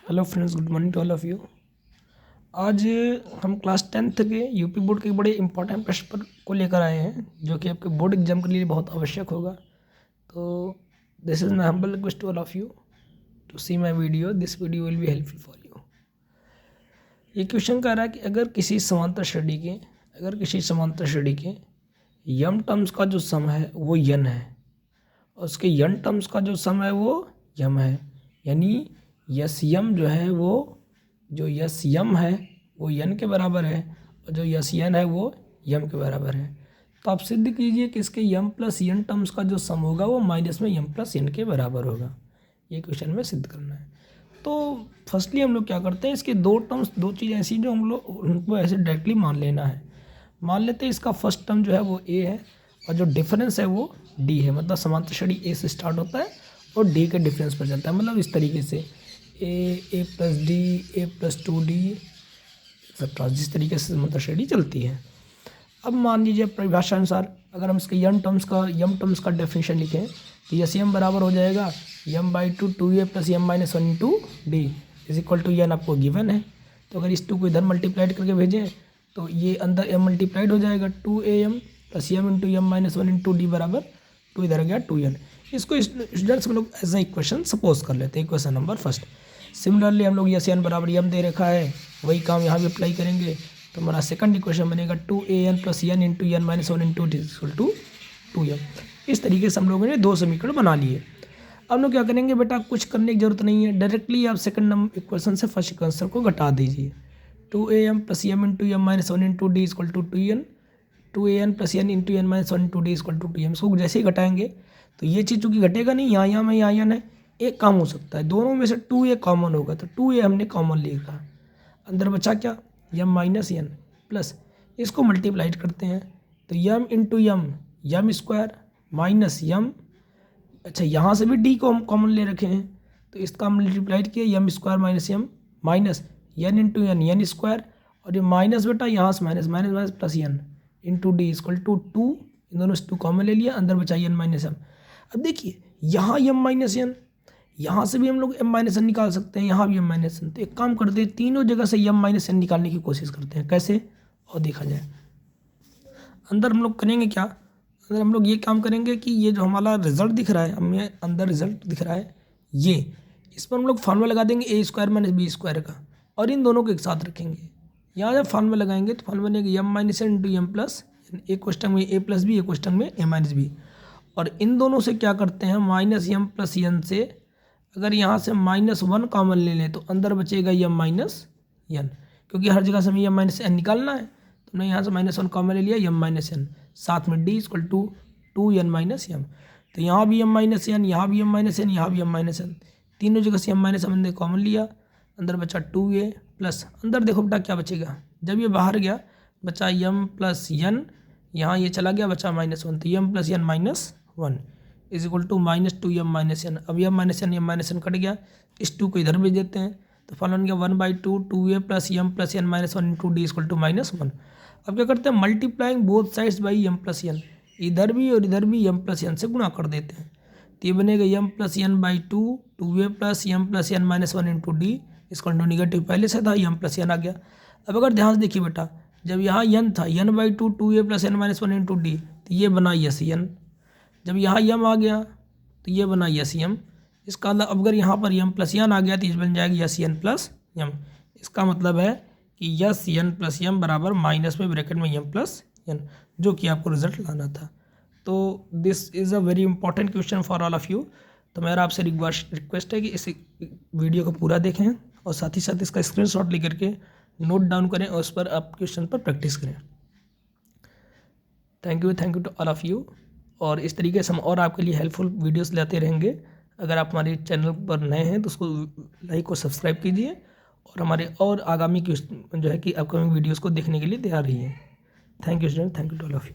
Hello friends, good morning to all of you. आज हम class 10th के UP board के बड़े इंपॉर्टेंट प्रश्न को लेकर आए हैं जो कि आपके बोर्ड एग्जाम के लिए बहुत आवश्यक होगा। तो this is my humble request to all of you to see my video. This video will be helpful for you. ये क्वेश्चन कह रहा है कि अगर किसी समांतर श्रेणी के यम टर्म्स का जो सम है वो यन है और उसके यन टर्म्स का जो सम है वो यम है, यानी यस यम जो है वो जो यस यम है वो यन के बराबर है और जो यस यन है वो यम के बराबर है। तो आप सिद्ध कीजिए कि इसके यम प्लस यन टर्म्स का जो सम होगा वो माइनस में यम प्लस यन के बराबर होगा। ये क्वेश्चन में सिद्ध करना है। तो फर्स्टली हम लोग क्या करते हैं, इसके दो चीज़ ऐसी जो हम लोग उनको ऐसे डायरेक्टली मान लेना है। मान लेते हैं इसका फर्स्ट टर्म जो है वो ए है और जो डिफरेंस है वो डी है, मतलब समांतर श्रेणी ए से स्टार्ट होता है और डी के डिफरेंस पर चलता है। मतलब इस तरीके से ए प्लस डी, ए प्लस 2d एक्सेट्रा, जिस तरीके से समांतर श्रेणी चलती है। अब मान लीजिए परिभाषा अनुसार अगर हम इसके यम टर्म्स का डेफिनेशन लिखें तो यस यम बराबर हो जाएगा m by 2 plus m minus 1 into d is equal to n आपको गिवन है। तो अगर इस 2 को इधर मल्टीप्लाइड करके भेजें तो ये अंदर एम मल्टीप्लाइड हो जाएगा 2am plus m into m minus 1 into D बराबर 2 इधर आ गया 2n। इसको स्टूडेंट्स हम लोग एज ए इक्वेशन सपोज कर लेते हैं, इक्वेशन नंबर फर्स्ट। सिमिलरली हम लोग यस एन बराबर यम दे रखा है, वही काम यहाँ भी अप्लाई करेंगे। तो हमारा सेकंड इक्वेशन बनेगा 2an plus n into n minus 1 into d equal to 2m। इस तरीके से हम लोगों ने दो समीकरण बना लिए। अब लोग क्या करेंगे बेटा, कुछ करने की जरूरत नहीं है, डायरेक्टली आप सेकंड नंबर इक्वेशन से फर्स्ट इक्वेशन को घटा दीजिए। 2am plus m into m minus 1 into d equal to 2n, 2an plus n into n minus 1 into d equal to 2m। इसको जैसे ही घटाएंगे तो ये चीज़ चूँकि घटेगा नहीं, यहाँ यम है यहाँ यन है, एक काम हो सकता है, दोनों में से 2a कॉमन होगा तो 2a हमने कॉमन लिखा। अंदर बचा क्या, यम माइनस यन प्लस इसको मल्टीप्लाइड करते हैं तो यम इंटू यम स्क्वायर माइनस यम, अच्छा यहाँ से भी डी को हम कॉमन ले रखे हैं तो इसका मल्टीप्लाइड किया m square minus m minus n into n square, और ये माइनस बेटा यहाँ से minus minus minus plus n into d equal to 2, इन दोनों से 2 कॉमन ले लिया, अंदर बचा यन माइनस यम। अब देखिए यहाँ यम माइनस यन, यहाँ से भी हम लोग एम माइनस एन निकाल सकते हैं, यहाँ भी एम माइनस एन। तो एक काम करते हैं, तीनों जगह से एम माइनस एन निकालने की कोशिश करते हैं। कैसे और देखा जाए। अंदर हम लोग करेंगे क्या, अंदर हम लोग ये काम करेंगे कि ये जो हमारा रिजल्ट दिख रहा है, हमें अंदर रिजल्ट दिख रहा है ये, इस पर हम लोग फार्मूला लगा देंगे ए स्क्वायर माइनस बी स्क्वायर का और इन दोनों को एक साथ रखेंगे। यहाँ जब फार्मूला लगाएंगे तो फार्मूला बनेगा m minus n into m plus, एक क्वेश्चन में ए प्लस बी, एक क्वेश्चन में ए माइनस बी। और इन दोनों से क्या करते हैं, माइनस एम प्लस एन से अगर यहाँ से -1 कॉमन ले लें तो अंदर बचेगा यम माइनस एन, क्योंकि हर जगह से हमें यम माइनस एन निकालना है तो हमने यहाँ से -1 कॉमन ले लिया, यम माइनस एन, साथ में d equal to 2n minus m. तो यहाँ भी यम माइनस एन, यहाँ भी यम माइनस एन, यहाँ भी यम माइनस एन, तीनों जगह से यम माइनस एन ने कॉमन लिया, अंदर बचा 2a प्लस, अंदर देखो बेटा क्या बचेगा, जब ये बाहर गया बचा यम प्लस एन, यहाँ ये चला गया बचा -1, तो m plus n minus 1 is equal to -2m minus n. अब यम माइनस एन कट गया, इस 2 को इधर भेज देते हैं तो फल बन गया 1/2 2a plus m plus n minus 1 into d equal to -1। अब क्या करते हैं, multiplying both sides by m plus n, इधर भी और इधर भी यम प्लस एन से गुणा कर देते हैं तो ये बनेगा m plus n by 2a plus m plus n minus 1 into d equal to negative, पहले से था यम प्लस एन आ गया। अब अगर ध्यान से देखिए बेटा, जब यहाँ यन था n by 2 plus n minus 1 into d तो ये बना यस यन, जब यहाँ यम आ गया तो ये बना यस यम। इसका मतलब अगर यहाँ पर यम प्लस यन आ गया तो इस बन जाएगा यस यन प्लस यम। इसका मतलब है कि यस यन प्लस यम बराबर माइनस में ब्रैकेट में यम प्लस यन, जो कि आपको रिजल्ट लाना था। तो this is a very important question for all of you. तो मेरा आपसे रिक्वेस्ट है कि इस वीडियो को पूरा देखें और साथ ही साथ इसका स्क्रीनशॉट लेकर के नोट डाउन करें और उस पर आप क्वेश्चन पर प्रैक्टिस करें। Thank you to all of you. और इस तरीके से हम और आपके लिए हेल्पफुल वीडियोस लाते रहेंगे। अगर आप हमारे चैनल पर नए हैं तो उसको लाइक और सब्सक्राइब कीजिए और हमारे और आगामी जो है कि अपकमिंग वीडियोस को देखने के लिए तैयार रहिए। Thank you student, thank you to all of you.